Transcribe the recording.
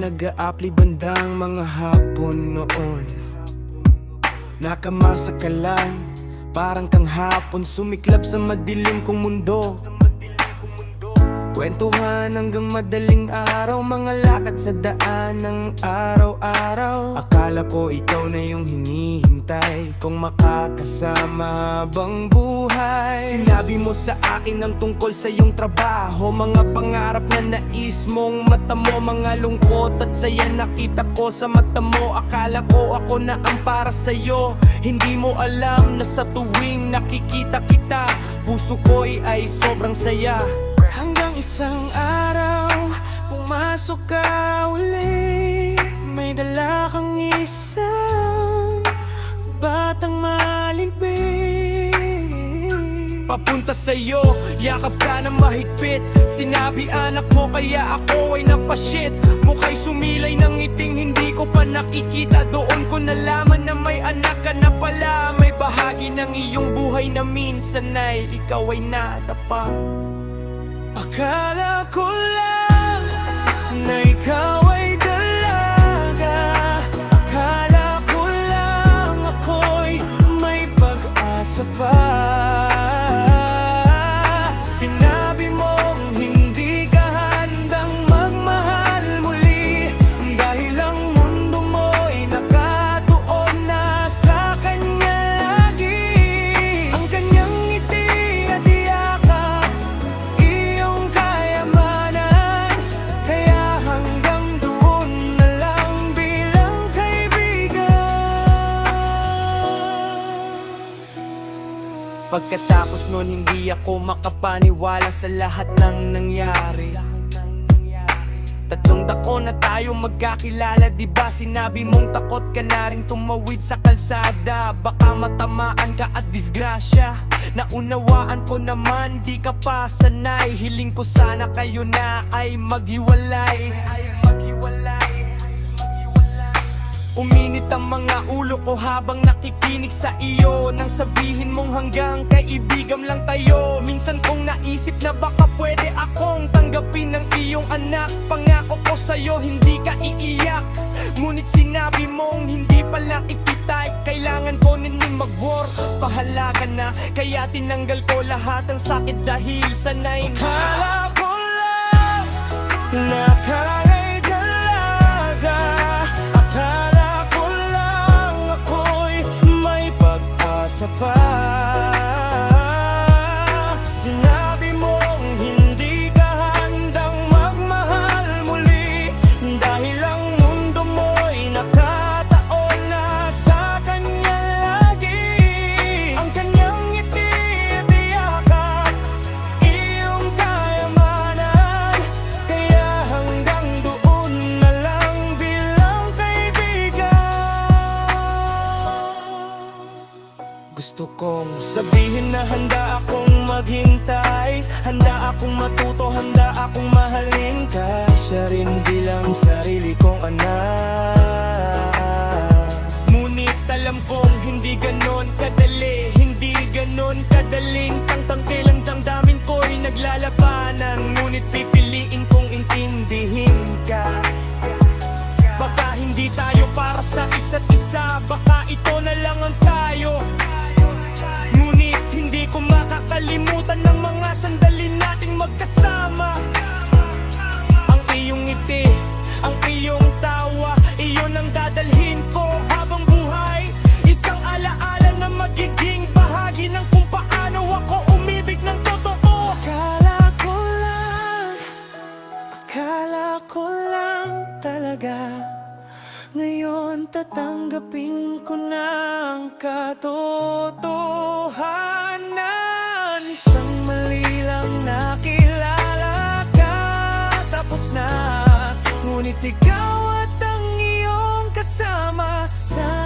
nag-a-apply bandang mga hapon noon. Nakamasa ka lang, parang kang hapon sumiklab sa madilim kong mundo. Kwentuhan hanggang madaling araw, mga lakad sa daan ng araw-araw. Akala ko ikaw na yung hinihintay kong makakasama habang buhay. Sinabi mo sa akin ang tungkol sa iyong trabaho, mga pangarap na nais mong mata mo, mga lungkot at saya nakita ko sa mata mo. Akala ko ako na ang para sa'yo, hindi mo alam na sa tuwing nakikita kita, puso ko'y ay sobrang saya. Hanggang isang araw, pumasok ka uli, may dala kang isang batang malimpik. Papunta sa'yo, yakap ka na mahigpit. Sinabi anak mo kaya ako ay napashit. Mukha'y sumilay ng ngiting hindi ko pa nakikita. Doon ko nalaman na may anak ka na pala. May bahagi ng iyong buhay na minsan ay ikaw ay nadapa. Akala ko lang na ikaw ay dalaga. Akala ko lang ako'y may pag-asa pa. Sinabi mong hindi ka handang magmahal muli, dahil ang mundo mo'y nakatuon na sa kanya lagi. Ang kanyang ngiti at yakap, iyong kayamanan, kaya hanggang doon na lang bilang kaibigan. Pagkatapos nun hindi ako makapaniwala sa lahat ng nangyari. 3 taon na tayo magkakilala, diba? Sinabi mong takot ka na rin tumawid sa kalsada, baka matamaan ka at disgrasya. Naunawaan ko naman, di ka pa sanay. Hiling ko sana kayo na ay maghiwalay. Uminit ang mga ulo ko habang nakikinig sa iyo, nang sabihin mong hanggang kaibigan lang tayo. Minsan kong naisip na baka pwede akong tanggapin ng iyong anak. Pangako ko sa'yo hindi ka iiyak, ngunit sinabi mong hindi pala ikitay. Kailangan ko ninin mag-work, bahala ka na, kaya tinanggal ko lahat ng sakit dahil sanay na. Akala ko lang na kala'y dalaga. Akala ko lang ako'y may pag-asa pa. Sinabi mong hindi ka handang magmahal muli, dahil ang mundo mo'y nakataon na sa kanya lagi. Ang kanyang ngiti at yakap, iyong kayamanan, kaya hanggang doon na lang bilang kaibigan. Gusto kong sabihin na handa akong maghintay, handa akong matuto, handa akong mahalin ka. Siya rin bilang sarili kong anak. Ngunit alam kong hindi ganon kadali, hindi ganon kadaling tangtangkil ang damdamin ko'y naglalabanan. Ngunit pipiliin kong intindihin ka. Baka hindi tayo para sa isa't isa, baka ito na lang ang tayo. Ngunit hindi ko makakalimutan ng mga sandali nating magkasama. Ang iyong ngiti, ang iyong tawa, iyon ang dadalhin ko habang buhay. Isang alaala na magiging bahagi ng kung paano ako umibig ng totoo. Akala ko lang talaga, ngayon tatanggapin ko na ang katotohanan. Isang mali lang nakilala ka, tapos na, ngunit ikaw at ang iyong kasama sa